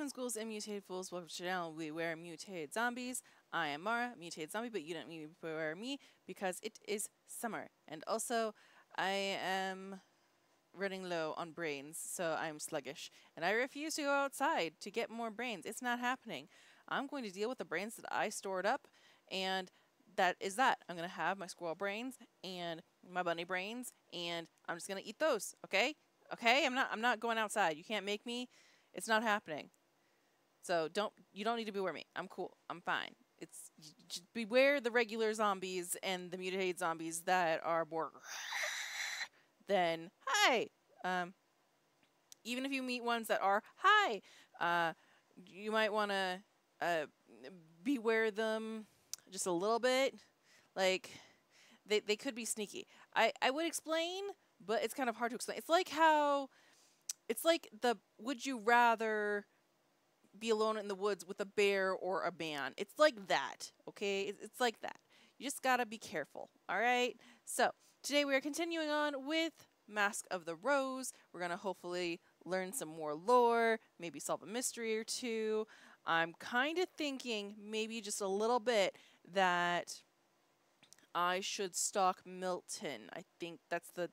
Summons ghouls and mutated fools. Welcome to the channel. We wear mutated zombies. I am Mara, mutated zombie, but you don't need to wear me because it is summer. And also, I am running low on brains, so I'm sluggish. And I refuse to go outside to get more brains. It's not happening. I'm going to deal with the brains that I stored up, and that is that. I'm going to have my squirrel brains and my bunny brains, and I'm just going to eat those, okay? Okay? I'm not going outside. You can't make me. It's not happening. So you don't need to beware me. I'm cool. I'm fine. It's just beware the regular zombies and the mutated zombies that are more than hi. Even if you meet ones that are hi, you might want to uh, beware them just a little bit. Like they could be sneaky. I would explain, but it's kind of hard to explain. It's like the would you rather be alone in the woods with a bear or a man. It's like that, okay? It's like that. You just gotta be careful, all right? So, today we are continuing on with Mask of the Rose. We're gonna hopefully learn some more lore, maybe solve a mystery or two. I'm kind of thinking maybe just a little bit that I should stalk Milton. I think that's the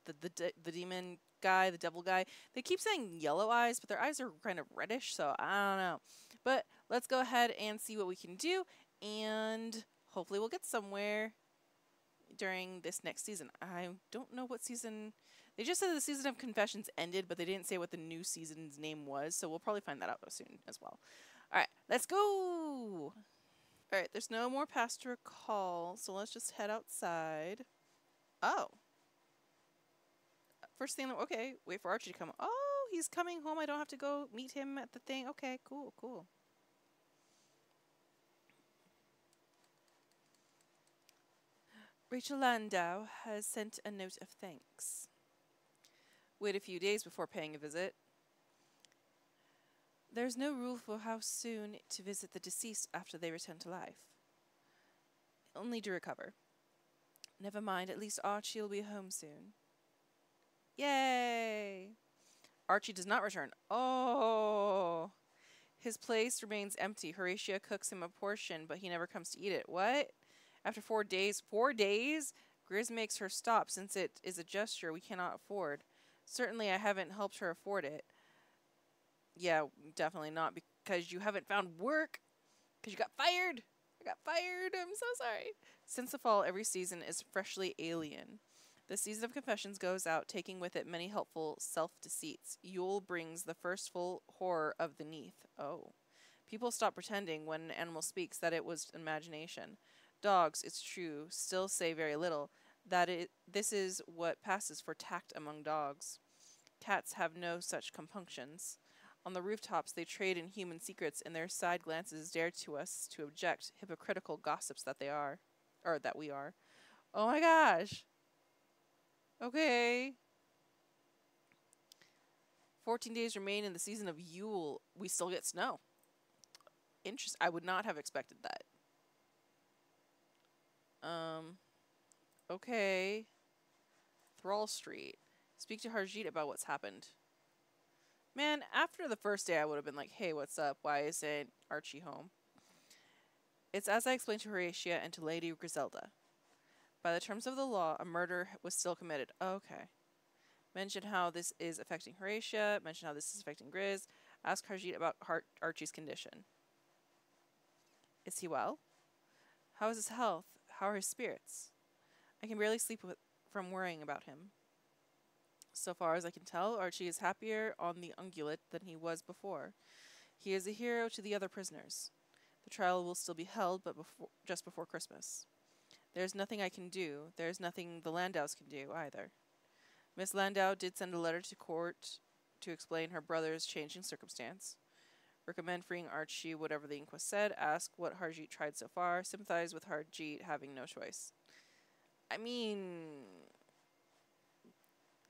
demon guy, the devil guy. They keep saying yellow eyes, but their eyes are kind of reddish, so I don't know. But let's go ahead and see what we can do, and hopefully we'll get somewhere during this next season. I don't know what season. They just said the season of Confessions ended, but they didn't say what the new season's name was, so we'll probably find that out soon as well. All right, let's go. All right, there's no more past to recall, so let's just head outside. Oh. First thing, okay, wait for Archie to come. Oh, he's coming home. I don't have to go meet him at the thing. Okay, cool, cool. Rachel Landau has sent a note of thanks. Wait a few days before paying a visit. There's no rule for how soon to visit the deceased after they return to life. Only to recover. Never mind, at least Archie will be home soon. Yay! Archie does not return. Oh! His place remains empty. Horatia cooks him a portion, but he never comes to eat it. What? After 4 days? 4 days? Grizz makes her stop since it is a gesture we cannot afford. Certainly I haven't helped her afford it. Yeah, definitely not because you haven't found work. Because you got fired. I got fired. I'm so sorry. Since the fall, every season is freshly alien. The season of Confessions goes out, taking with it many helpful self-deceits. Yule brings the first full horror of the Neath. Oh. People stop pretending when an animal speaks that it was imagination. Dogs, it's true, still say very little. This is what passes for tact among dogs. Cats have no such compunctions. On the rooftops, they trade in human secrets, and their side glances dare to us to object, hypocritical gossips that they are. Or that we are. Oh my gosh! Okay. 14 days remain in the season of Yule. We still get snow. Interesting. I would not have expected that. Okay. Thrall Street. Speak to Harjeet about what's happened. Man, after the first day, I would have been like, hey, what's up? Why isn't Archie home? It's as I explained to Horatia and to Lady Griselda. By the terms of the law, a murder was still committed. Okay. Mention how this is affecting Horatia. Mention how this is affecting Grizz. Ask Harjeet about Archie's condition. Is he well? How is his health? How are his spirits? I can barely sleep from worrying about him. So far as I can tell, Archie is happier on the ungulate than he was before. He is a hero to the other prisoners. The trial will still be held, but just before Christmas. There's nothing I can do. There's nothing the Landaus can do, either. Miss Landau did send a letter to court to explain her brother's changing circumstance. Recommend freeing Archie, whatever the inquest said. Ask what Harjeet tried so far. Sympathize with Harjeet having no choice. I mean...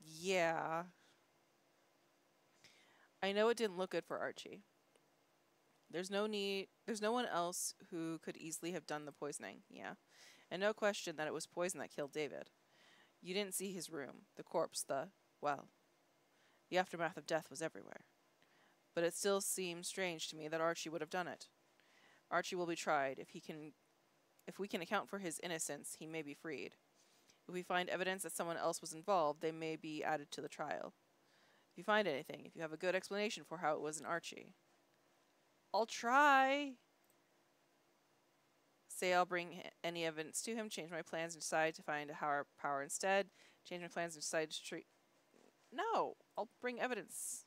yeah. I know it didn't look good for Archie. There's no one else who could easily have done the poisoning, yeah. And no question that it was poison that killed David. You didn't see his room, the corpse, well, the aftermath of death was everywhere. but it still seems strange to me that Archie would have done it. Archie will be tried. If we can account for his innocence, he may be freed. If we find evidence that someone else was involved, they may be added to the trial. If you find anything, if you have a good explanation for how it was an Archie. I'll try. Say I'll bring any evidence to him, change my plans and decide to find a higher power instead. Change my plans and decide to treat... No, I'll bring evidence.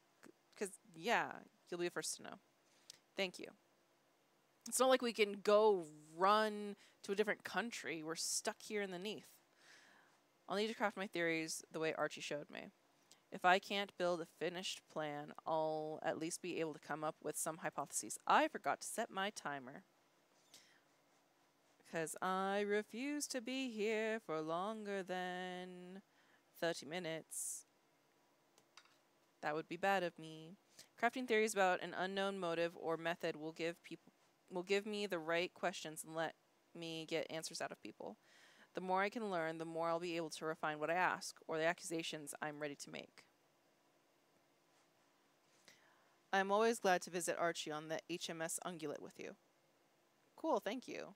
Because, yeah, you'll be the first to know. Thank you. It's not like we can go run to a different country. We're stuck here in the Neath. I'll need to craft my theories the way Archie showed me. If I can't build a finished plan, I'll at least be able to come up with some hypotheses. I forgot to set my timer. Because I refuse to be here for longer than 30 minutes. That would be bad of me. Crafting theories about an unknown motive or method will give me the right questions and let me get answers out of people. The more I can learn, the more I'll be able to refine what I ask, or the accusations I'm ready to make. I'm always glad to visit Archie on the HMS Ungulate with you. Cool, thank you.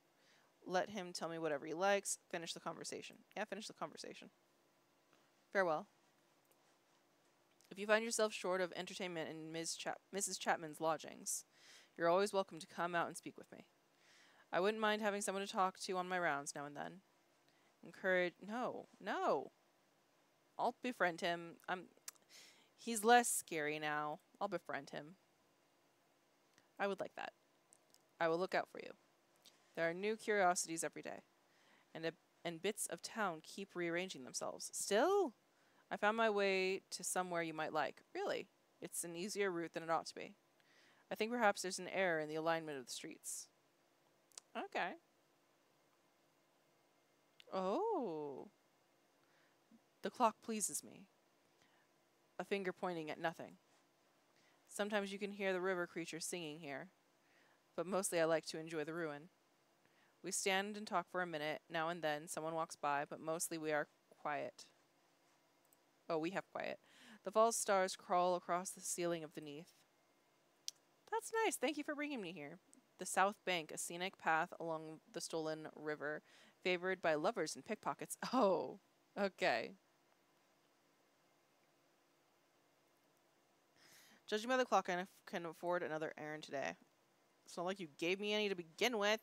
Let him tell me whatever he likes. Finish the conversation. Yeah, finish the conversation. Farewell. If you find yourself short of entertainment in Mrs. Chapman's lodgings, you're always welcome to come out and speak with me. I wouldn't mind having someone to talk to on my rounds now and then. No. I'll befriend him. He's less scary now. I'll befriend him. I would like that. I will look out for you. There are new curiosities every day, and bits of town keep rearranging themselves. Still? I found my way to somewhere you might like. Really? It's an easier route than it ought to be. I think perhaps there's an error in the alignment of the streets. Okay. Oh. The clock pleases me. A finger pointing at nothing. Sometimes you can hear the river creatures singing here, but mostly I like to enjoy the ruin. We stand and talk for a minute. Now and then someone walks by, but mostly we are quiet. Oh, we have quiet. The false stars crawl across the ceiling of the Neath. That's nice. Thank you for bringing me here. The South Bank, a scenic path along the stolen river, favored by lovers and pickpockets. Oh, okay. Judging by the clock, I can afford another errand today. It's not like you gave me any to begin with.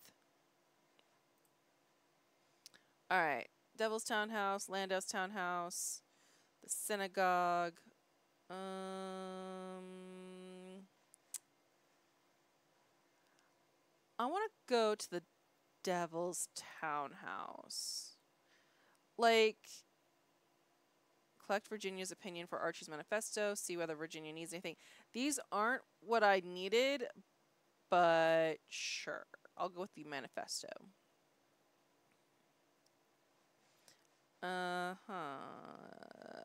Alright. Devil's Townhouse, Landau's Townhouse, the synagogue. I want to go to the Devil's Townhouse. Like, collect Virginia's opinion for Archie's manifesto, see whether Virginia needs anything. These aren't what I needed, but sure. I'll go with the manifesto.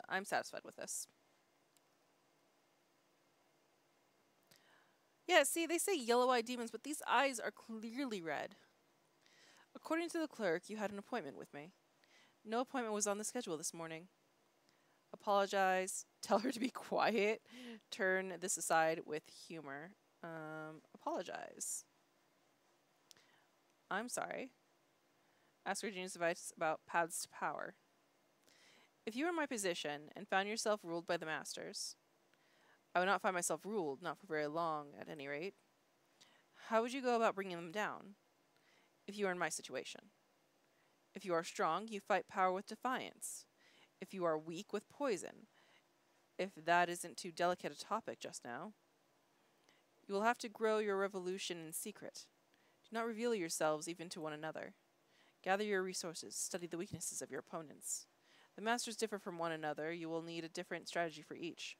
I'm satisfied with this. Yeah, see, they say yellow-eyed demons, but these eyes are clearly red. According to the clerk, you had an appointment with me. No appointment was on the schedule this morning. Apologize. Tell her to be quiet. Turn this aside with humor. Apologize. I'm sorry. Ask Virginia's advice about paths to power. If you were in my position and found yourself ruled by the masters, I would not find myself ruled, not for very long, at any rate. How would you go about bringing them down? If you are in my situation. If you are strong, you fight power with defiance. If you are weak, with poison. If that isn't too delicate a topic just now. You will have to grow your revolution in secret. Do not reveal yourselves even to one another. Gather your resources, study the weaknesses of your opponents. The masters differ from one another. You will need a different strategy for each.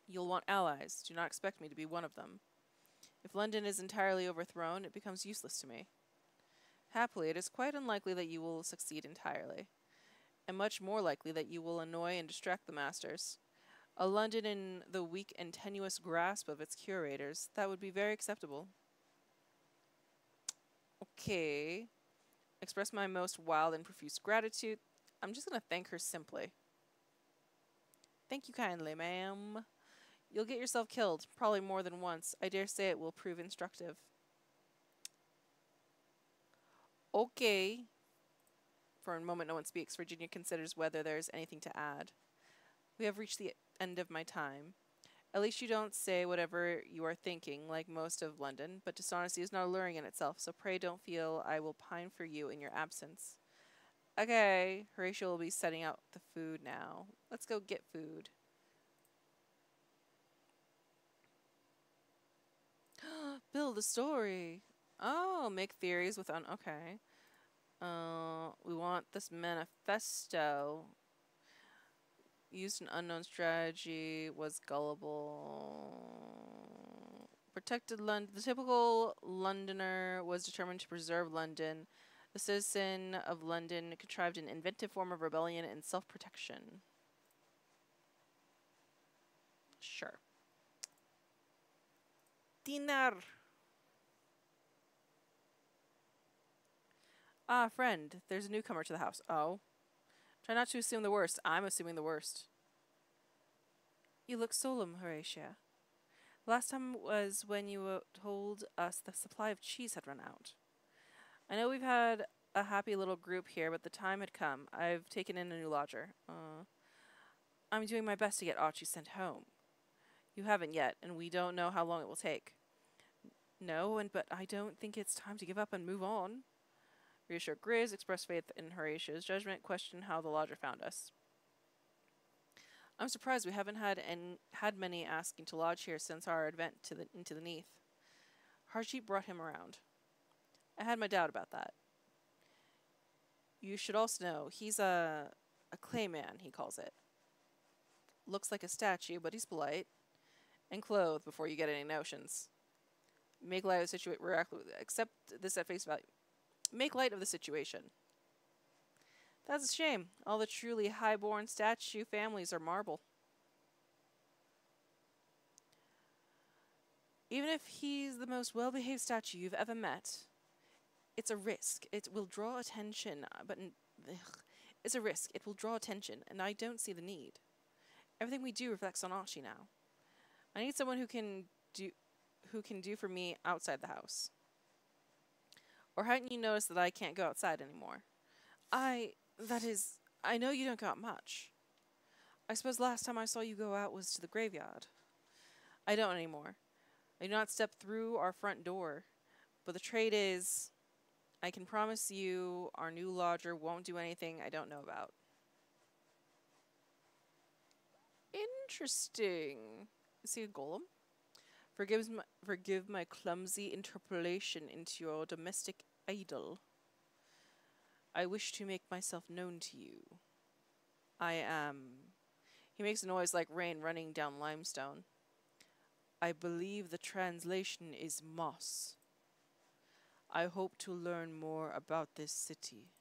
You'll want allies. Do not expect me to be one of them. If London is entirely overthrown, it becomes useless to me. Happily, it is quite unlikely that you will succeed entirely, and much more likely that you will annoy and distract the masters. A London in the weak and tenuous grasp of its curators, that would be very acceptable. Okay. Express my most wild and profuse gratitude. I'm just going to thank her simply. Thank you kindly, ma'am. You'll get yourself killed, probably more than once. I dare say it will prove instructive. Okay. For a moment, no one speaks. Virginia considers whether there's anything to add. We have reached the end of my time. At least you don't say whatever you are thinking, like most of London, but dishonesty is not alluring in itself, so pray don't feel I will pine for you in your absence. Okay, Horatio will be setting out the food now. Let's go get food. Build a story. Oh, make theories with okay. We want this manifesto. Used an unknown strategy, was gullible. Protected London. The typical Londoner was determined to preserve London. The citizen of London contrived an inventive form of rebellion and self-protection. Sure. Dinner. Ah, friend, there's a newcomer to the house. Oh. Try not to assume the worst. I'm assuming the worst. You look solemn, Horatia. Last time was when you told us the supply of cheese had run out. I know we've had a happy little group here, but the time had come. I've taken in a new lodger. I'm doing my best to get Archie sent home. You haven't yet, and we don't know how long it will take. No, but I don't think it's time to give up and move on. Reassured Grizz, expressed faith in Horatia's judgment, questioned how the lodger found us. I'm surprised we haven't had many asking to lodge here since our advent into the Neath. Harjeet brought him around. I had my doubt about that. You should also know, he's a clay man, he calls it. Looks like a statue, but he's polite. And clothed before you get any notions. Make light of the situation. Accept this at face value. Make light of the situation. That's a shame. All the truly high-born statue families are marble. Even if he's the most well-behaved statue you've ever met, it's a risk. It will draw attention, it's a risk. It will draw attention, and I don't see the need. Everything we do reflects on Archie now. I need someone who can do for me outside the house. Or hadn't you noticed that I can't go outside anymore? I know you don't go out much. I suppose last time I saw you go out was to the graveyard. I don't anymore. I do not step through our front door. But the trade is, I can promise you our new lodger won't do anything I don't know about. Interesting. Is he a golem? Forgive my clumsy interpolation into your domestic idol. I wish to make myself known to you. I am... He makes a noise like rain running down limestone. I believe the translation is Moss. I hope to learn more about this city.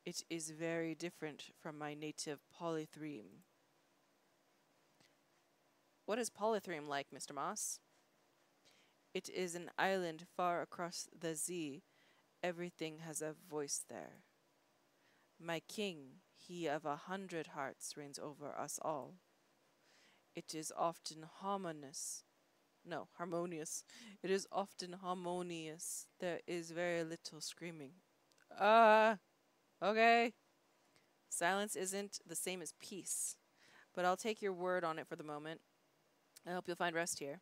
It is very different from my native Polythreme. What is Polythreme like, Mr. Moss? It is an island far across the sea. Everything has a voice there. My king, he of 100 hearts, reigns over us all. It is often harmonious. It is often harmonious. There is very little screaming. Okay. Silence isn't the same as peace, but I'll take your word on it for the moment. I hope you'll find rest here.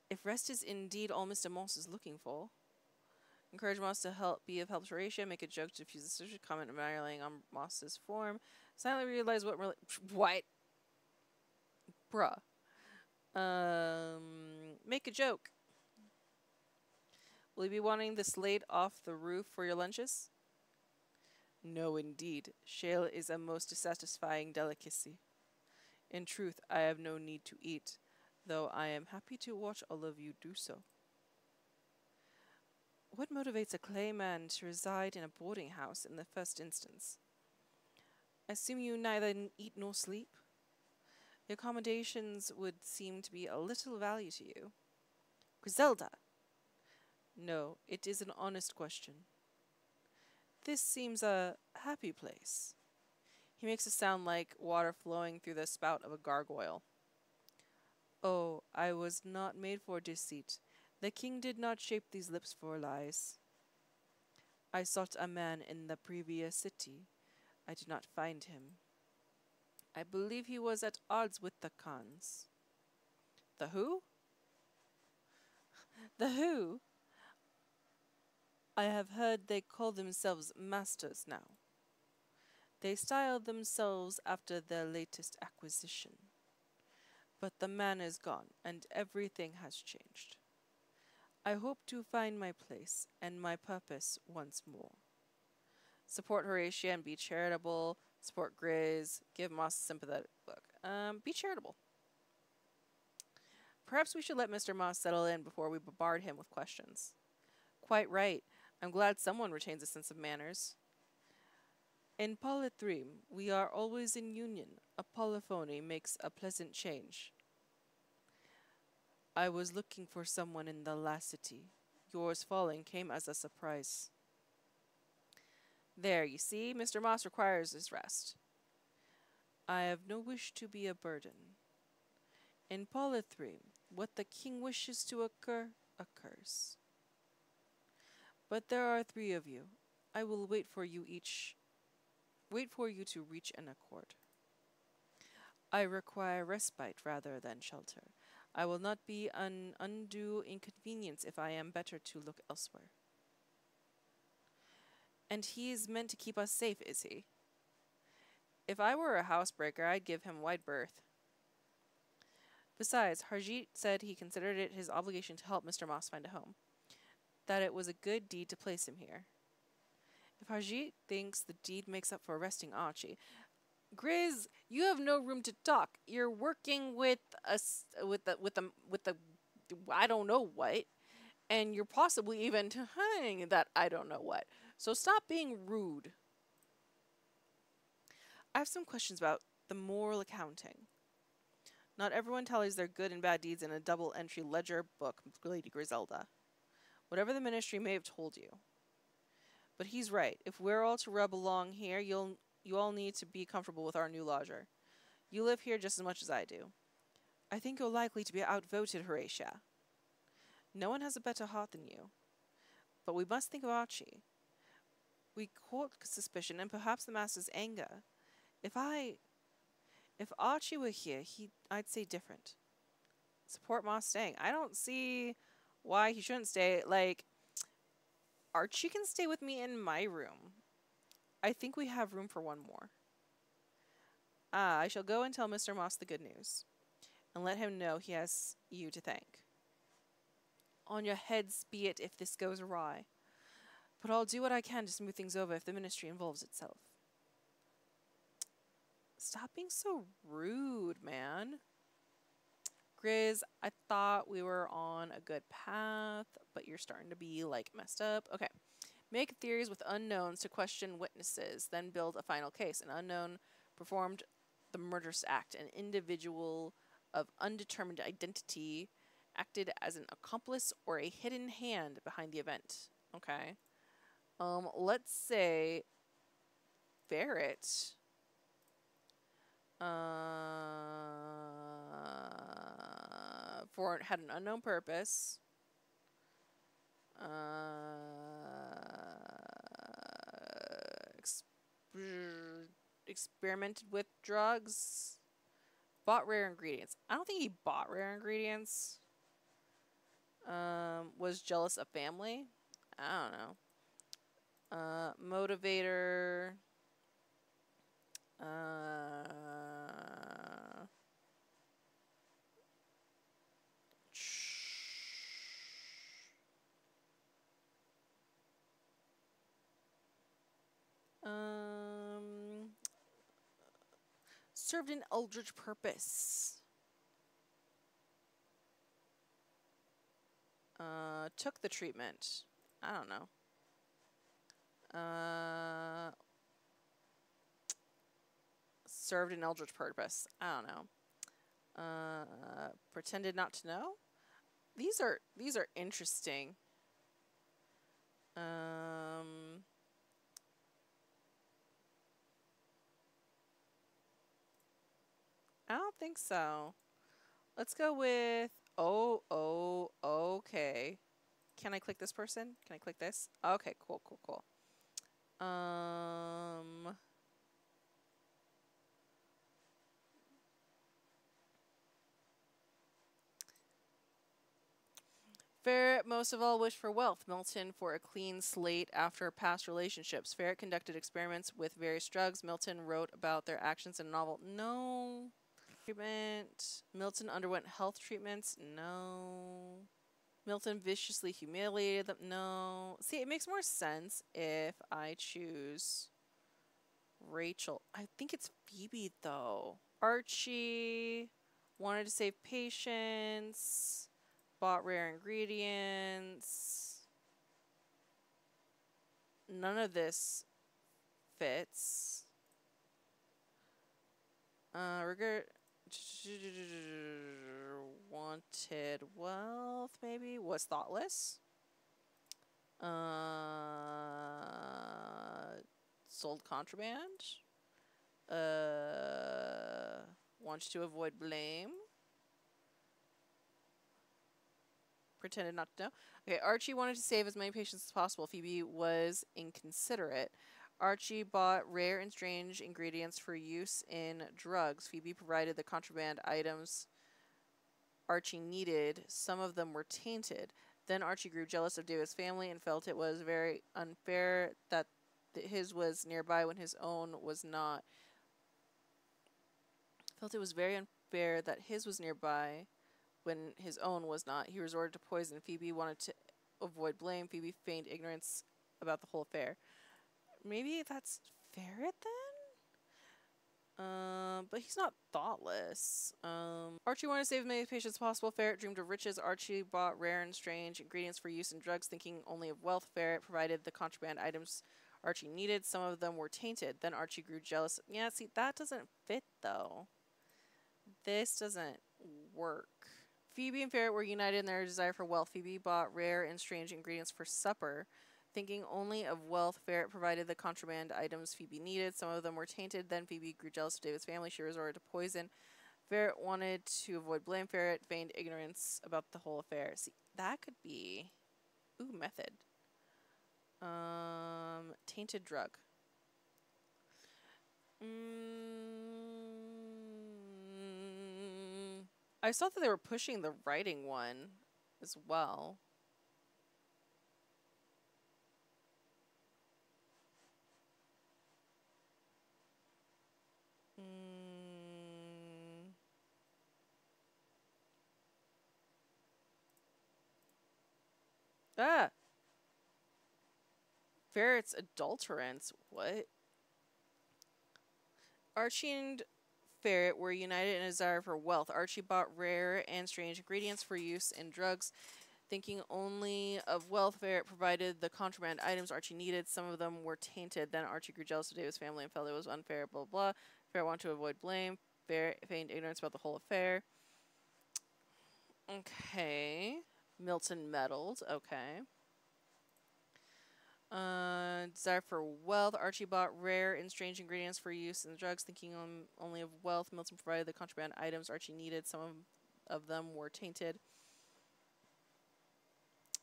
If rest is indeed all Mr. Moss is looking for, encourage Moss to be of help to Horatia, make a joke to diffuse the situation, comment admiring on Moss's form, silently realize what what? Bruh. Make a joke. Will you be wanting the slate off the roof for your lunches? No, indeed. Shale is a most dissatisfying delicacy. In truth, I have no need to eat, though I am happy to watch all of you do so. What motivates a clayman to reside in a boarding house in the first instance? I assume you neither eat nor sleep? The accommodations would seem to be a little value to you. Griselda! No, it is an honest question. This seems a happy place. He makes a sound like water flowing through the spout of a gargoyle. Oh, I was not made for deceit. The king did not shape these lips for lies. I sought a man in the previous city. I did not find him. I believe he was at odds with the Khans. The who? The who? I have heard they call themselves masters now. They style themselves after their latest acquisition. But the man is gone, and everything has changed. I hope to find my place and my purpose once more. Support Horatia and be charitable. Support Grizz. Give Moss a sympathetic look. Be charitable. Perhaps we should let Mr. Moss settle in before we bombard him with questions. Quite right. I'm glad someone retains a sense of manners. In Polythreme, we are always in union. A polyphony makes a pleasant change. I was looking for someone in the last city. Yours falling came as a surprise. There, you see, Mr. Moss requires his rest. I have no wish to be a burden. In Polythreme, what the king wishes to occur, occurs. But there are 3 of you. I will wait for you to reach an accord. I require respite rather than shelter. I will not be an undue inconvenience if I am better to look elsewhere. And he is meant to keep us safe, is he? If I were a housebreaker, I'd give him wide berth. Besides, Harjeet said he considered it his obligation to help Mr. Moss find a home. That it was a good deed to place him here. If Harjeet thinks the deed makes up for arresting Archie, Grizz, you have no room to talk. You're working with the I don't know what, and you're possibly even tying that I don't know what. So stop being rude. I have some questions about the moral accounting. Not everyone tallies their good and bad deeds in a double-entry ledger book, Lady Griselda. Whatever the ministry may have told you. But he's right. If we're all to rub along here, you all need to be comfortable with our new lodger. You live here just as much as I do. I think you're likely to be outvoted, Horatia. No one has a better heart than you. But we must think of Archie. We court suspicion and perhaps the master's anger. If Archie were here, I'd say different. Support Moss staying. I don't see why he shouldn't stay. Like, Archie can stay with me in my room. I think we have room for one more. I shall go and tell Mr. Moss the good news, and let him know he has you to thank. On your heads be it if this goes awry, but I'll do what I can to smooth things over if the ministry involves itself. Stop being so rude, man. Grizz, I thought we were on a good path, but you're starting to be, like, messed up. Okay. Make theories with unknowns to question witnesses, then build a final case. An unknown performed the murderous act. An individual of undetermined identity acted as an accomplice or a hidden hand behind the event. Okay. Let's say Barrett had an unknown purpose. Experimented with drugs. Bought rare ingredients. I don't think he bought rare ingredients. Was jealous of family. I don't know. Motivator. Served an eldritch purpose. Took the treatment. I don't know. Served an eldritch purpose. I don't know. Pretended not to know. These are interesting. I don't think so. Let's go with, oh, okay. Can I click this person? Can I click this? Okay, cool. Um, Ferret most of all wished for wealth. Milton for a clean slate after past relationships. Ferret conducted experiments with various drugs. Milton wrote about their actions in a novel. No. Treatment. Milton underwent health treatments. No. Milton viciously humiliated them. No. See, it makes more sense if I choose Rachel. I think it's Phoebe, though. Archie wanted to save patients, bought rare ingredients. None of this fits. Regret. Wanted wealth, maybe? Was thoughtless. Sold contraband. Wants to avoid blame. Pretended not to know. Okay, Archie wanted to save as many patients as possible. Phoebe was inconsiderate. Archie bought rare and strange ingredients for use in drugs. Phoebe provided the contraband items Archie needed. Some of them were tainted. Then Archie grew jealous of David's family and felt it was very unfair that his was nearby when his own was not. Felt it was very unfair that his was nearby when his own was not. He resorted to poison. Phoebe wanted to avoid blame. Phoebe feigned ignorance about the whole affair. Maybe that's Ferret then? But he's not thoughtless. Archie wanted to save as many patients as possible. Ferret dreamed of riches. Archie bought rare and strange ingredients for use in drugs, thinking only of wealth. Ferret provided the contraband items Archie needed. Some of them were tainted. Then Archie grew jealous. Yeah, see, that doesn't fit, though. This doesn't work. Phoebe and Ferret were united in their desire for wealth. Phoebe bought rare and strange ingredients for supper. Thinking only of wealth, Ferret provided the contraband items Phoebe needed. Some of them were tainted. Then Phoebe grew jealous of David's family. She resorted to poison. Ferret wanted to avoid blame. Ferret feigned ignorance about the whole affair. See, that could be... Ooh, method. Tainted drug. I saw that they were pushing the writing one as well. Ah! Ferret's adulterants. What? Archie and Ferret were united in a desire for wealth. Archie bought rare and strange ingredients for use in drugs. Thinking only of wealth, Ferret provided the contraband items Archie needed. Some of them were tainted. Then Archie grew jealous of David's family and felt it was unfair, blah, blah. Ferret wanted to avoid blame. Ferret feigned ignorance about the whole affair. Okay. Milton meddled. Okay. Desire for wealth. Archie bought rare and strange ingredients for use in the drugs, thinking only of wealth. Milton provided the contraband items Archie needed. Some of them were tainted.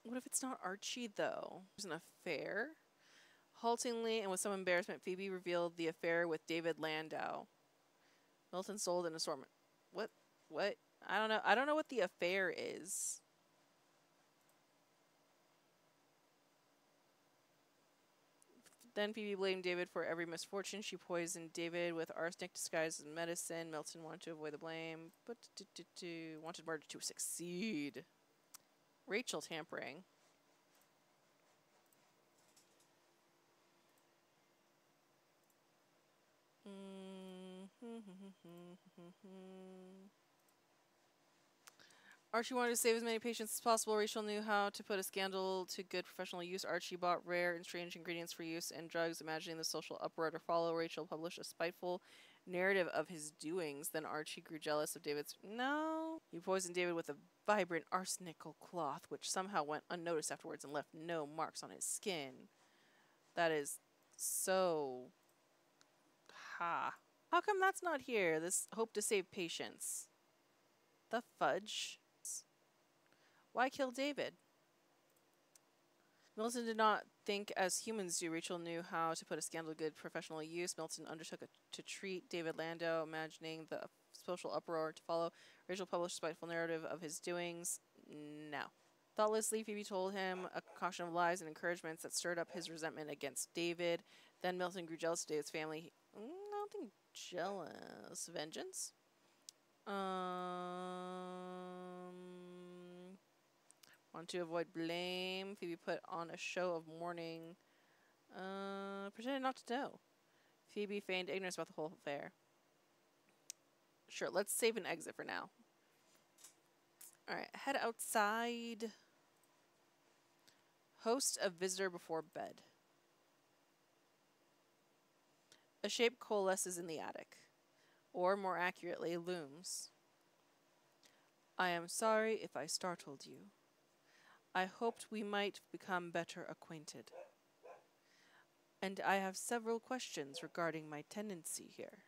What if it's not Archie, though? There's an affair? Haltingly and with some embarrassment, Phoebe revealed the affair with David Landau. Milton sold an assortment. What? What? I don't know. I don't know what the affair is. Then Phoebe blamed David for every misfortune. She poisoned David with arsenic disguised as medicine. Milton wanted to avoid the blame, but wanted murder to succeed. Rachel tampering. Archie wanted to save as many patients as possible. Rachel knew how to put a scandal to good professional use. Archie bought rare and strange ingredients for use in drugs, imagining the social uproar to follow. Rachel published a spiteful narrative of his doings. Then Archie grew jealous of David's... No. He poisoned David with a vibrant arsenical cloth, which somehow went unnoticed afterwards and left no marks on his skin. That is so... Ha. How come that's not here? This hope to save patients. The fudge? Why kill David? Milton did not think as humans do. Rachel knew how to put a scandal to good professional use. Milton undertook to treat David Landau, imagining the social uproar to follow. Rachel published a spiteful narrative of his doings. No. Thoughtlessly, Phoebe told him a concoction of lies and encouragements that stirred up his resentment against David. Then Milton grew jealous of David's family. I don't think jealous. Vengeance? Want to avoid blame. Phoebe put on a show of mourning. Pretended not to know. Phoebe feigned ignorance about the whole affair. Sure, let's save and exit for now. Alright, head outside. Host a visitor before bed. A shape coalesces in the attic. Or, more accurately, looms. I am sorry if I startled you. I hoped we might become better acquainted. And I have several questions regarding my tenancy here.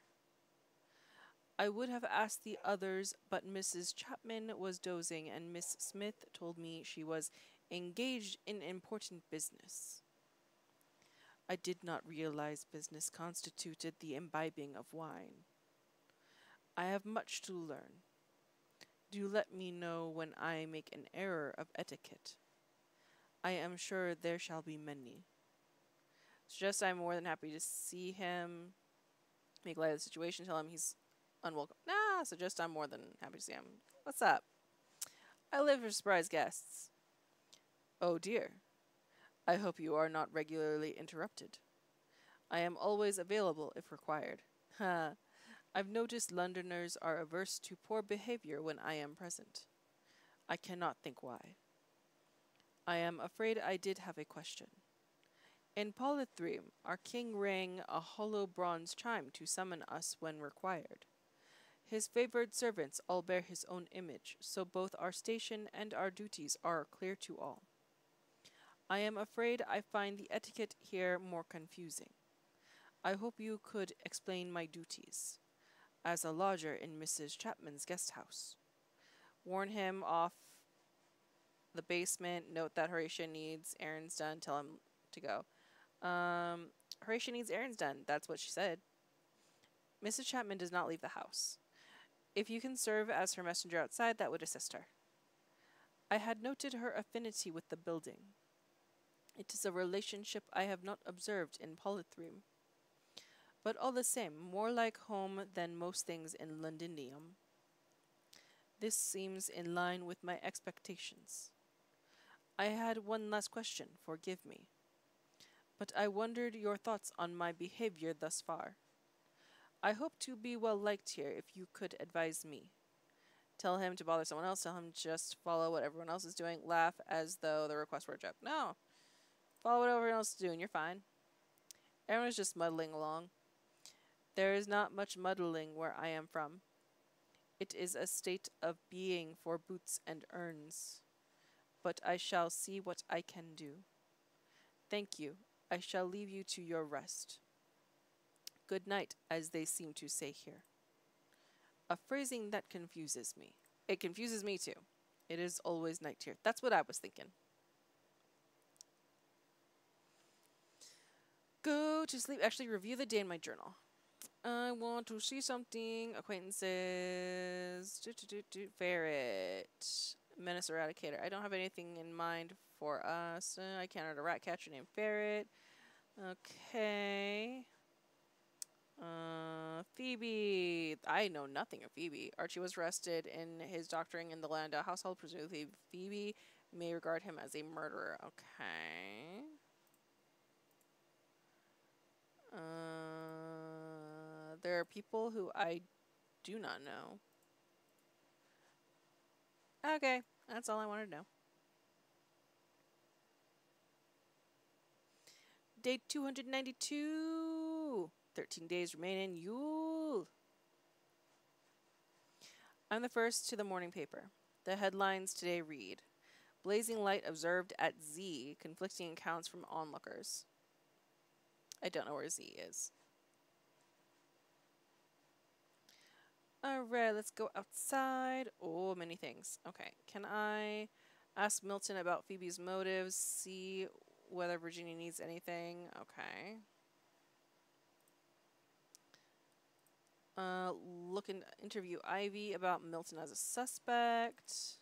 I would have asked the others, but Mrs. Chapman was dozing and Miss Smith told me she was engaged in important business. I did not realize business constituted the imbibing of wine. I have much to learn. Do let me know when I make an error of etiquette. I am sure there shall be many. Suggest I'm more than happy to see him. Make light of the situation. Tell him he's unwelcome. Nah, suggest I'm more than happy to see him. What's up? I live for surprise guests. Oh dear. I hope you are not regularly interrupted. I am always available if required. Ha. I've noticed Londoners are averse to poor behavior when I am present. I cannot think why. I am afraid I did have a question. In Polythreme, our king rang a hollow bronze chime to summon us when required. His favored servants all bear his own image, so both our station and our duties are clear to all. I am afraid I find the etiquette here more confusing. I hope you could explain my duties. As a lodger in Mrs. Chapman's guest house. Warn him off the basement. Note that Horatia needs errands done. Tell him to go. Horatia needs errands done. That's what she said. Mrs. Chapman does not leave the house. If you can serve as her messenger outside, that would assist her. I had noted her affinity with the building. It is a relationship I have not observed in Polythreme. But all the same, more like home than most things in Londinium. This seems in line with my expectations. I had one last question, forgive me. But I wondered your thoughts on my behavior thus far. I hope to be well liked here if you could advise me. Tell him to bother someone else, tell him to just follow what everyone else is doing, laugh as though the request were a joke. No. Follow what everyone else is doing, you're fine. Everyone's just muddling along. There is not much muddling where I am from. It is a state of being for boots and urns. But I shall see what I can do. Thank you. I shall leave you to your rest. Good night, as they seem to say here. A phrasing that confuses me. It confuses me too. It is always night here. That's what I was thinking. Go to sleep. Actually, review the day in my journal. I want to see something. Acquaintances. Ferret. Menace Eradicator. I don't have anything in mind for us. I encountered a rat catcher named Ferret. Okay. Phoebe. I know nothing of Phoebe. Archie was arrested in his doctoring in the Landau household. Presumably Phoebe may regard him as a murderer. Okay. There are people who I do not know. Okay, that's all I wanted to know. Day 292. 13 days remain in Yule. I'm the first to the morning paper. The headlines today read, Blazing light observed at Z, conflicting accounts from onlookers. I don't know where Z is. Alright, let's go outside. Oh, many things. Okay, can I ask Milton about Phoebe's motives, see whether Virginia needs anything? Okay. Look and interview Ivy about Milton as a suspect.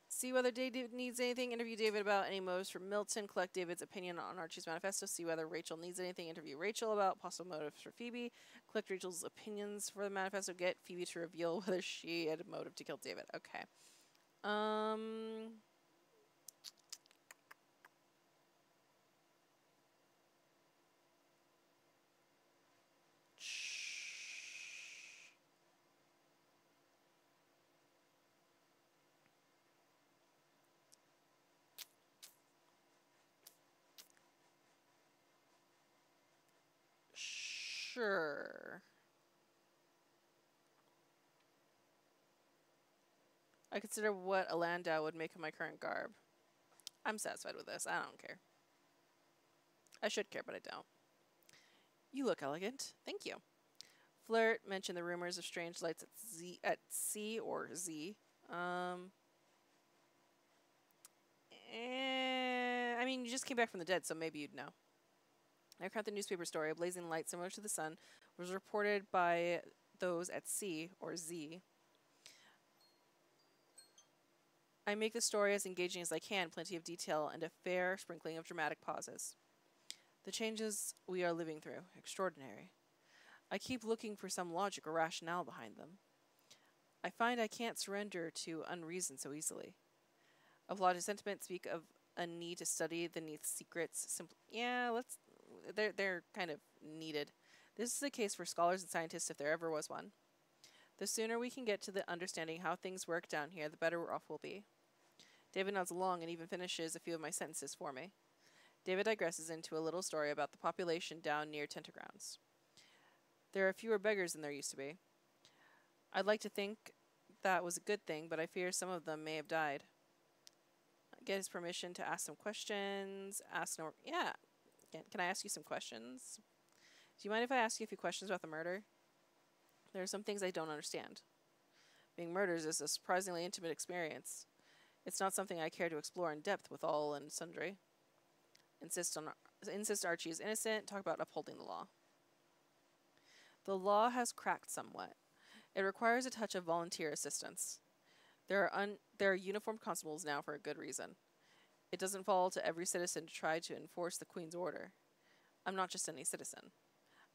See whether David needs anything. Interview David about any motives for Milton. Collect David's opinion on Archie's manifesto. See whether Rachel needs anything. Interview Rachel about possible motives for Phoebe. Collect Rachel's opinions for the manifesto. Get Phoebe to reveal whether she had a motive to kill David. Okay. Sure. I consider what a Landau would make of my current garb. I'm satisfied with this. I don't care. I should care, but I don't. You look elegant. Thank you. Flirt mentioned the rumors of strange lights at C or Z. I mean, you just came back from the dead, so maybe you'd know. Aircraft, the newspaper story, a blazing light similar to the sun, was reported by those at C or Z. I make the story as engaging as I can, plenty of detail and a fair sprinkling of dramatic pauses. The changes we are living through, extraordinary. I keep looking for some logic or rationale behind them. I find I can't surrender to unreason so easily. A lot of sentiment speak of a need to study the Neath's secrets. They're kind of needed. This is a case for scholars and scientists if there ever was one. The sooner we can get to the understanding how things work down here, the better off we'll be. David nods along and even finishes a few of my sentences for me. David digresses into a little story about the population down near Tentergrounds. There are fewer beggars than there used to be. I'd like to think that was a good thing, but I fear some of them may have died. Get his permission to ask some questions. Yeah. Can I ask you some questions? Do you mind if I ask you a few questions about the murder? There are some things I don't understand. Being murdered is a surprisingly intimate experience. It's not something I care to explore in depth with all and sundry. Insist Archie is innocent. Talk about upholding the law. The law has cracked somewhat. It requires a touch of volunteer assistance. There are uniformed constables now for a good reason. It doesn't fall to every citizen to try to enforce the Queen's order. I'm not just any citizen.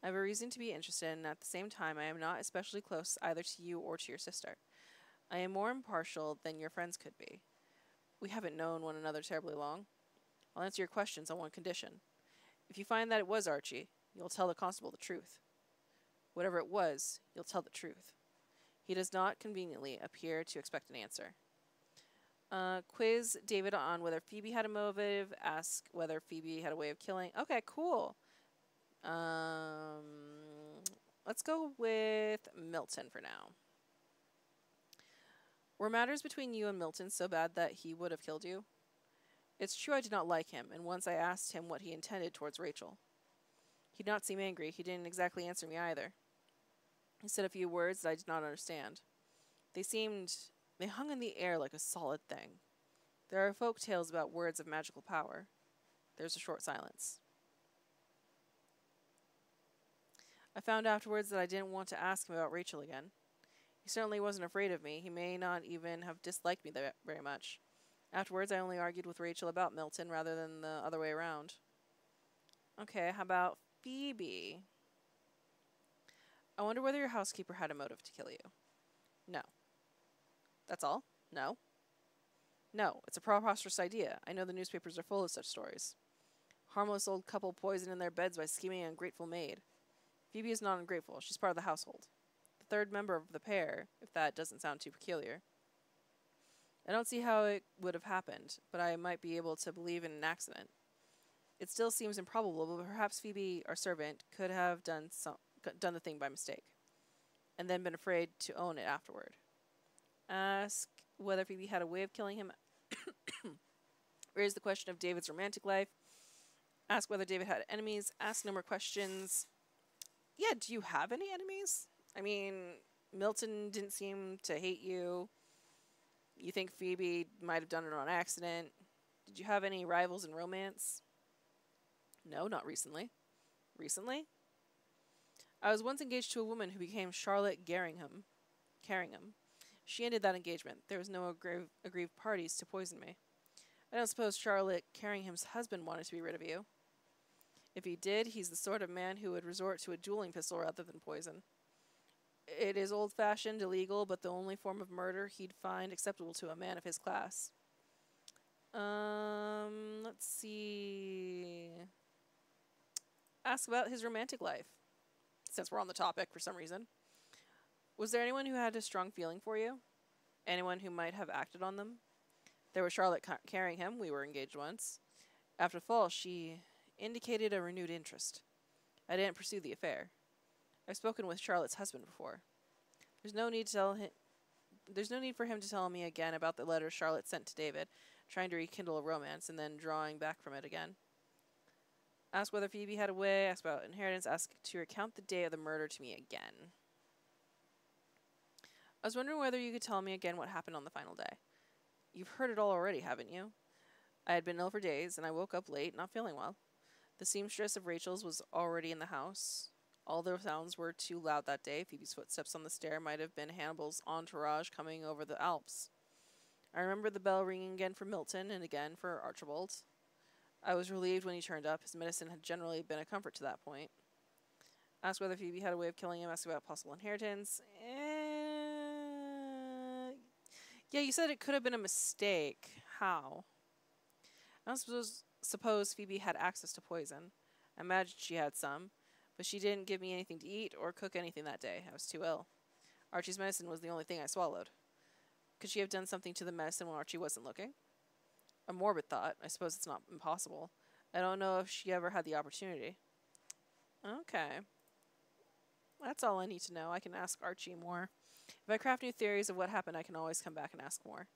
I have a reason to be interested, and at the same time I am not especially close either to you or to your sister. I am more impartial than your friends could be. We haven't known one another terribly long. I'll answer your questions on one condition. If you find that it was Archie, you'll tell the constable the truth. Whatever it was, you'll tell the truth. He does not conveniently appear to expect an answer. Quiz David on whether Phoebe had a motive. Ask whether Phoebe had a way of killing. Okay, cool. Let's go with Milton for now. Were matters between you and Milton so bad that he would have killed you? It's true I did not like him, and once I asked him what he intended towards Rachel. He did not seem angry. He didn't exactly answer me either. He said a few words that I did not understand. They hung in the air like a solid thing. There are folk tales about words of magical power. There's a short silence. I found afterwards that I didn't want to ask him about Rachel again. He certainly wasn't afraid of me. He may not even have disliked me very much. Afterwards, I only argued with Rachel about Milton rather than the other way around. Okay, how about Phoebe? I wonder whether your housekeeper had a motive to kill you. No. That's all? No? No, it's a preposterous idea. I know the newspapers are full of such stories. Harmless old couple poisoned in their beds by scheming ungrateful maid. Phoebe is not ungrateful. She's part of the household. The third member of the pair, if that doesn't sound too peculiar. I don't see how it would have happened, but I might be able to believe in an accident. It still seems improbable, but perhaps Phoebe, our servant, could have done the thing by mistake, and then been afraid to own it afterward. Ask whether Phoebe had a way of killing him. Raise the question of David's romantic life. Ask whether David had enemies. Ask no more questions. Yeah, do you have any enemies? I mean, Milton didn't seem to hate you. You think Phoebe might have done it on accident. Did you have any rivals in romance? No, not recently. Recently? I was once engaged to a woman who became Charlotte Garringham. Carringham. She ended that engagement. There was no aggrieved parties to poison me. I don't suppose Charlotte Carringham's husband wanted to be rid of you. If he did, he's the sort of man who would resort to a dueling pistol rather than poison. It is old fashioned, illegal, but the only form of murder he'd find acceptable to a man of his class. Let's see. Ask about his romantic life, since we're on the topic for some reason. Was there anyone who had a strong feeling for you? Anyone who might have acted on them? There was Charlotte Carringham. We were engaged once. After the fall, she indicated a renewed interest. I didn't pursue the affair. I've spoken with Charlotte's husband before. There's no need to tell him. There's no need for him to tell me again about the letter Charlotte sent to David, trying to rekindle a romance and then drawing back from it again. Ask whether Phoebe had a way. Ask about inheritance. Ask to recount the day of the murder to me again. I was wondering whether you could tell me again what happened on the final day. You've heard it all already, haven't you? I had been ill for days, and I woke up late, not feeling well. The seamstress of Rachel's was already in the house. All the sounds were too loud that day. Phoebe's footsteps on the stair might have been Hannibal's entourage coming over the Alps. I remember the bell ringing again for Milton and again for Archibald. I was relieved when he turned up. His medicine had generally been a comfort to that point. Asked whether Phoebe had a way of killing him. Asked about possible inheritance. Yeah, you said it could have been a mistake. How? I don't suppose Phoebe had access to poison. I imagined she had some, but she didn't give me anything to eat or cook anything that day. I was too ill. Archie's medicine was the only thing I swallowed. Could she have done something to the medicine when Archie wasn't looking? A morbid thought. I suppose it's not impossible. I don't know if she ever had the opportunity. Okay. That's all I need to know. I can ask Archie more. If I craft new theories of what happened, I can always come back and ask more,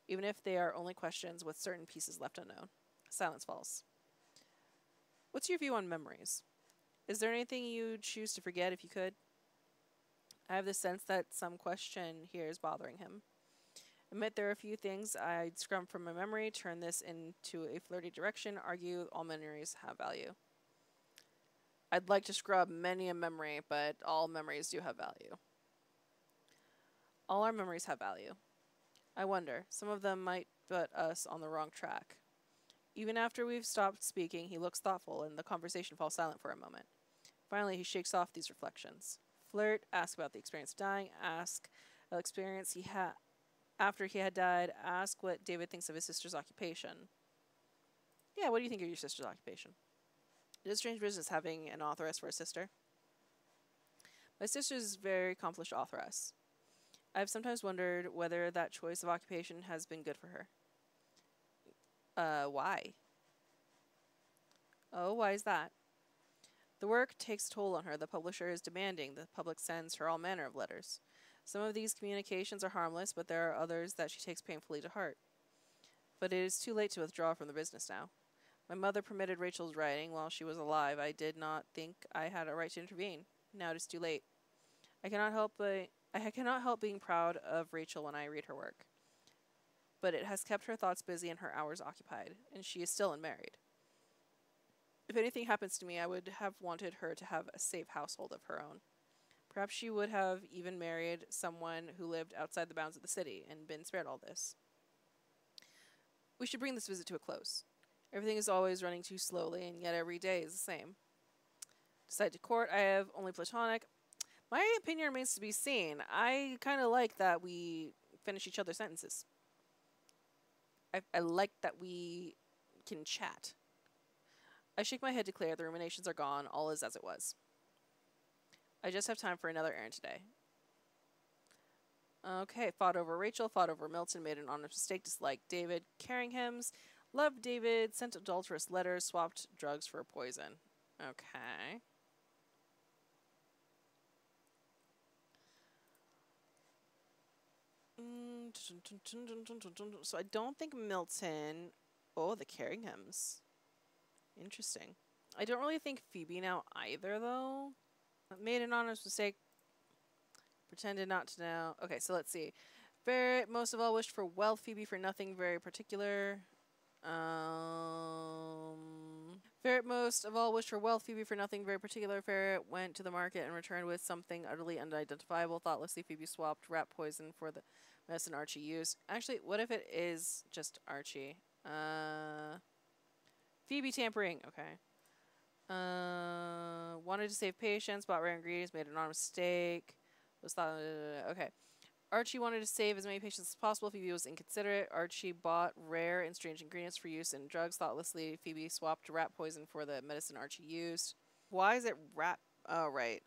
even if they are only questions with certain pieces left unknown. Silence falls. What's your view on memories? Is there anything you'd choose to forget if you could? I have the sense that some question here is bothering him. Admit there are a few things I'd scrum from my memory, turn this into a flirty direction, argue all memories have value. I'd like to scrub many a memory, but all memories do have value. All our memories have value. I wonder, some of them might put us on the wrong track. Even after we've stopped speaking, he looks thoughtful, and the conversation falls silent for a moment. Finally, he shakes off these reflections. Flirt, ask about the experience of dying, ask the experience he had after he had died, ask what David thinks of his sister's occupation. Yeah, what do you think of your sister's occupation? It is strange business having an authoress for a sister. My sister is a very accomplished authoress. I've sometimes wondered whether that choice of occupation has been good for her. Why? Oh, why is that? The work takes a toll on her. The publisher is demanding. The public sends her all manner of letters. Some of these communications are harmless, but there are others that she takes painfully to heart. But it is too late to withdraw from the business now. My mother permitted Rachel's writing while she was alive. I did not think I had a right to intervene. Now it is too late. I cannot help being proud of Rachel when I read her work. But it has kept her thoughts busy and her hours occupied, and she is still unmarried. If anything happens to me, I would have wanted her to have a safe household of her own. Perhaps she would have even married someone who lived outside the bounds of the city and been spared all this. We should bring this visit to a close. Everything is always running too slowly, and yet every day is the same. Decide to court, I have only platonic. My opinion remains to be seen. I kind of like that we finish each other's sentences. I like that we can chat. I shake my head to clear. The ruminations are gone. All is as it was. I just have time for another errand today. Okay, fought over Rachel, fought over Milton, made an honest mistake, disliked David, Carringham's, loved David, sent adulterous letters, swapped drugs for poison. Okay. So I don't think Milton... Oh, the Carringhams. Interesting. I don't really think Phoebe now either, though. Made an honest mistake. Pretended not to know. Okay, so let's see. Ferret most of all wished for wealth. Phoebe for nothing very particular. Ferret most of all wished for wealth. Phoebe for nothing very particular. Ferret went to the market and returned with something utterly unidentifiable. Thoughtlessly, Phoebe swapped rat poison for the medicine Archie used. Actually, what if it is just Archie? Phoebe tampering. Okay. Wanted to save patients, bought rare ingredients, made an honest mistake. Was thought. Okay. Archie wanted to save as many patients as possible. Phoebe was inconsiderate. Archie bought rare and strange ingredients for use in drugs. Thoughtlessly, Phoebe swapped rat poison for the medicine Archie used. Why is it rat? Oh, right.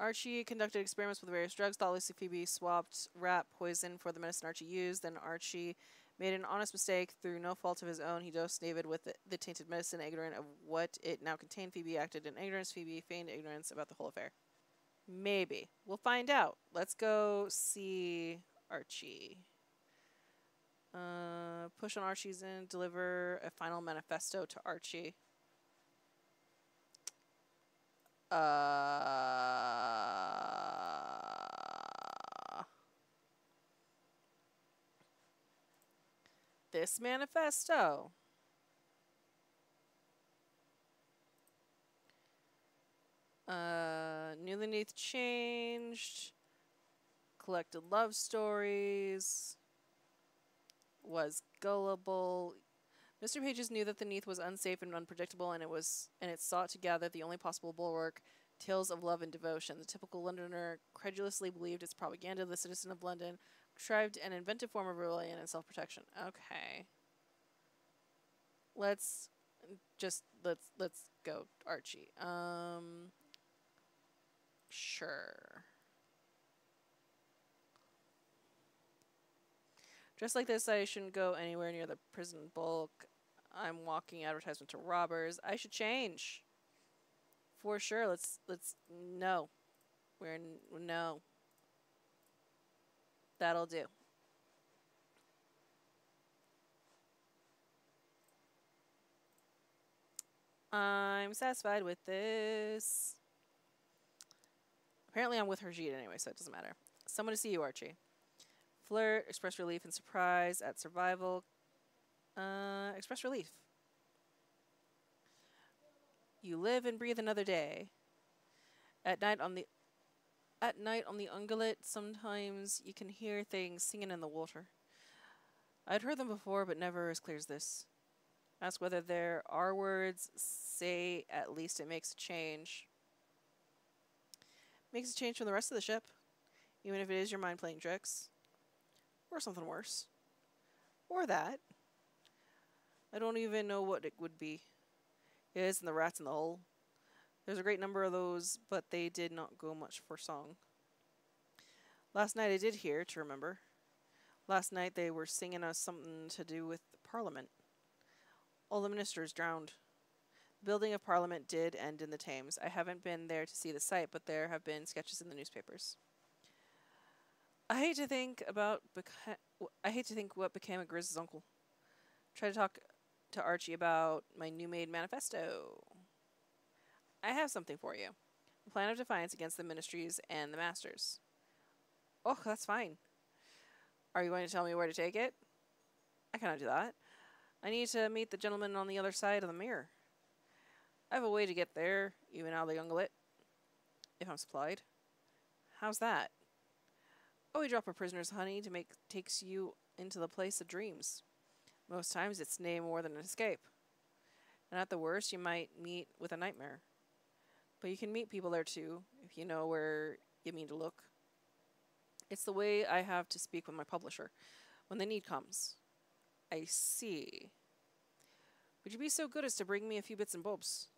Archie conducted experiments with various drugs. Thoughtlessly, Phoebe swapped rat poison for the medicine Archie used. Then Archie made an honest mistake through no fault of his own. He dosed David with the tainted medicine, ignorant of what it now contained. Phoebe acted in ignorance. Phoebe feigned ignorance about the whole affair. Maybe. We'll find out. Let's go see Archie. Push on Archie's in. Deliver a final manifesto to Archie. This manifesto. Knew the Neath changed. Collected love stories. Was gullible. Mr. Pages knew that the Neath was unsafe and unpredictable, and it sought to gather the only possible bulwark, tales of love and devotion. The typical Londoner credulously believed its propaganda. The citizen of London contrived an inventive form of rebellion and self-protection. Okay. Let's go, Archie. Sure. Just like this, I shouldn't go anywhere near the prison bulk. I'm walking advertisement to robbers. I should change. For sure. Let's no. No. That'll do. I'm satisfied with this. Apparently I'm with Hergé anyway, so it doesn't matter. Someone to see you, Archie. Flirt, express relief and surprise at survival. Express relief. You live and breathe another day. At night on the ungulate, sometimes you can hear things singing in the water. I'd heard them before, but never as clear as this. Ask whether there are words. Say at least it makes a change. Makes a change from the rest of the ship, even if it is your mind playing tricks. Or something worse. Or that. I don't even know what it would be. It is in the rats in the hole. There's a great number of those, but they did not go much for song. Last night I did hear, to remember. Last night they were singing us something to do with Parliament. All the ministers drowned. The building of Parliament did end in the Thames. I haven't been there to see the site, but there have been sketches in the newspapers. I hate to think what became of Grizz's uncle. Try to talk to Archie about my new-made manifesto. I have something for you. A plan of defiance against the ministries and the masters. Oh, that's fine. Are you going to tell me where to take it? I cannot do that. I need to meet the gentleman on the other side of the mirror. I have a way to get there, even out of the ungulate. If I'm supplied. How's that? Oh, we drop a prisoner's honey to takes you into the place of dreams. Most times it's nay more than an escape. And at the worst, you might meet with a nightmare. But you can meet people there too, if you know where you mean to look. It's the way I have to speak with my publisher, when the need comes. I see. Would you be so good as to bring me a few bits and bobs?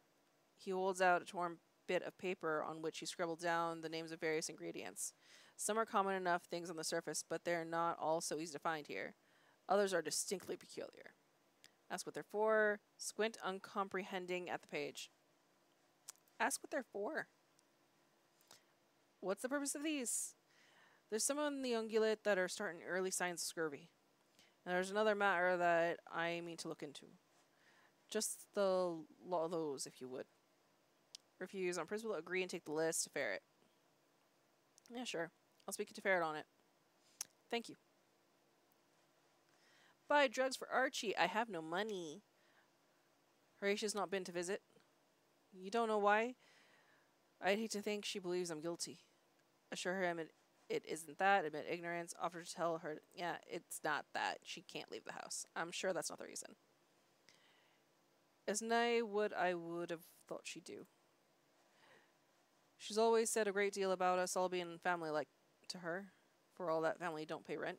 He holds out a torn bit of paper on which he scribbled down the names of various ingredients. Some are common enough things on the surface, but they're not all so easy to find here. Others are distinctly peculiar. Ask what they're for. Squint uncomprehending at the page. Ask what they're for. What's the purpose of these? There's some on the ungulate that are starting early signs of scurvy. And there's another matter that I mean to look into. Just the law of those, if you would. refuse on principle, agree and take the list to Ferret. Yeah, sure. I'll speak to Ferret on it. Thank you. Buy drugs for Archie. I have no money. Horatia's not been to visit. You don't know why? I'd hate to think she believes I'm guilty. Assure her it isn't that. Admit ignorance. Offer to tell her, yeah, it's not that. She can't leave the house. I'm sure that's not the reason. As nigh what I would have thought she'd do. She's always said a great deal about us all being family like to her. For all that family don't pay rent.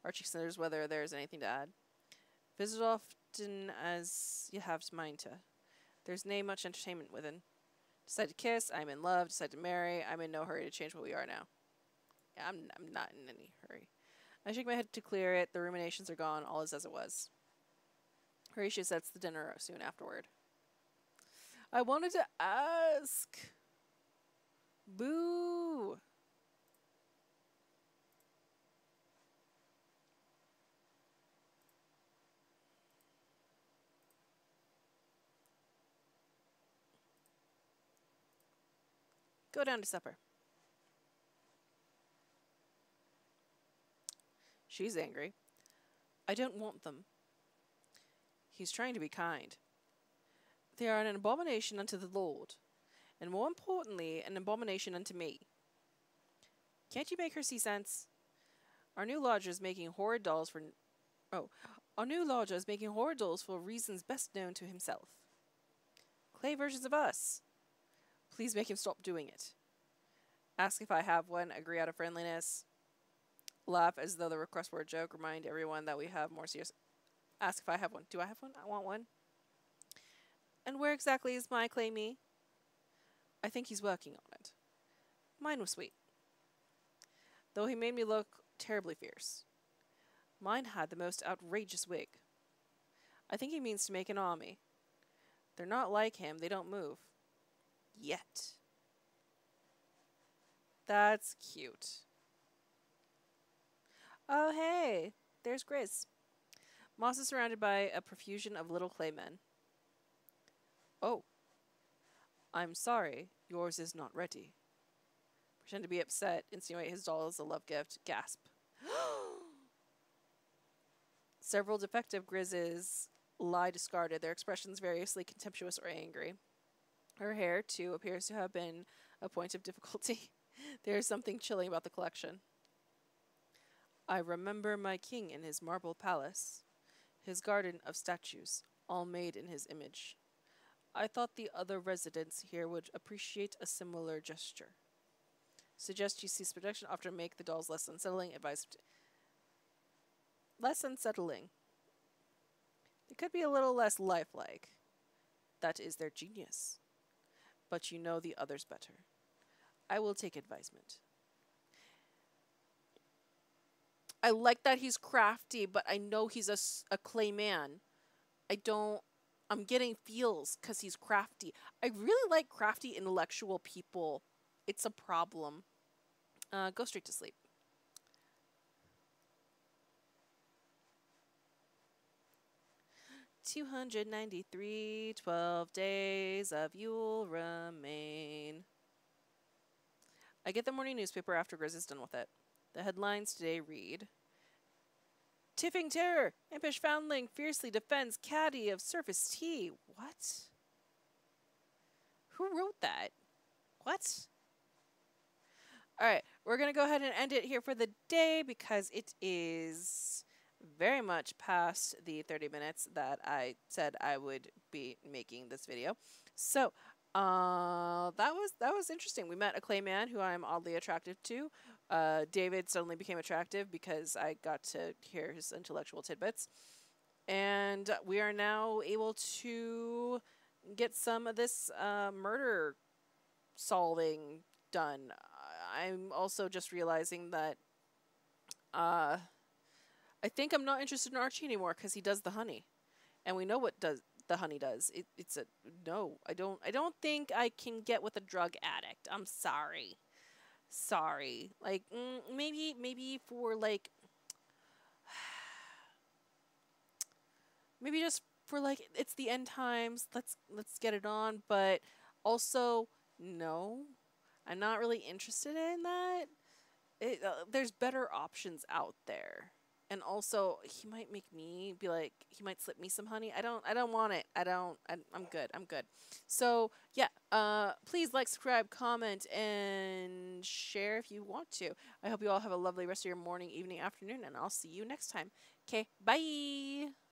Archie considers whether there's anything to add. Visit often as you have mind to. There's nae much entertainment within. Decide to kiss, I'm in love. Decide to marry, I'm in no hurry to change what we are now. Yeah, I'm not in any hurry. I shake my head to clear it. The ruminations are gone. All is as it was. Horatia sets the dinner soon afterward. I wanted to ask. Boo. Go down to supper. She's angry. I don't want them. He's trying to be kind. They are an abomination unto the Lord, and more importantly, an abomination unto me. Can't you make her see sense? Our new lodger is making horrid dolls for... Our new lodger is making horrid dolls for reasons best known to himself. Clay versions of us. Please make him stop doing it. Ask if I have one, agree out of friendliness. Laugh as though the request were a joke, remind everyone that we have more serious... Ask if I have one. Do I have one? I want one. And where exactly is my Clay me? I think he's working on it. Mine was sweet. Though he made me look terribly fierce. Mine had the most outrageous wig. I think he means to make an army. They're not like him, they don't move. Yet. That's cute. Oh, hey, there's Grizz. Moss is surrounded by a profusion of little clay men. Oh. I'm sorry, yours is not ready. Pretend to be upset, insinuate his doll is a love gift, gasp. Several defective Grizzes lie discarded, their expressions variously contemptuous or angry. Her hair, too, appears to have been a point of difficulty. There is something chilling about the collection. I remember my king in his marble palace, his garden of statues, all made in his image. I thought the other residents here would appreciate a similar gesture. Suggest you cease production after make the dolls less unsettling. Advice less unsettling. They could be a little less lifelike. That is their genius. But you know the others better. I will take advisement. I like that he's crafty, but I know he's a clay man. I'm getting feels because he's crafty. I really like crafty intellectual people. It's a problem. Go straight to sleep. "293, 12 days of you'll remain." I get the morning newspaper after Grizz is done with it. The headlines today read, Tiffing Terror! Impish Foundling fiercely defends caddy of surface tea. What? Who wrote that? What? Alright, we're going to go ahead and end it here for the day because it is very much past the 30 minutes that I said I would be making this video. So, that was interesting. We met a clay man who I'm oddly attracted to. David suddenly became attractive because I got to hear his intellectual tidbits. And we are now able to get some of this murder solving done. I'm also just realizing that I think I'm not interested in Archie anymore because he does the honey. And we know what the honey does. It's a no. I don't think I can get with a drug addict. I'm sorry. Sorry. Like maybe for like maybe just for like it's the end times. Let's get it on, but Also, no, I'm not really interested in that. There's better options out there. And also, he might make me be like, he might slip me some honey. I don't want it. I'm good. I'm good. So yeah, please like, subscribe, comment, and share if you want to. I hope you all have a lovely rest of your morning, evening, afternoon, and I'll see you next time. Okay, bye.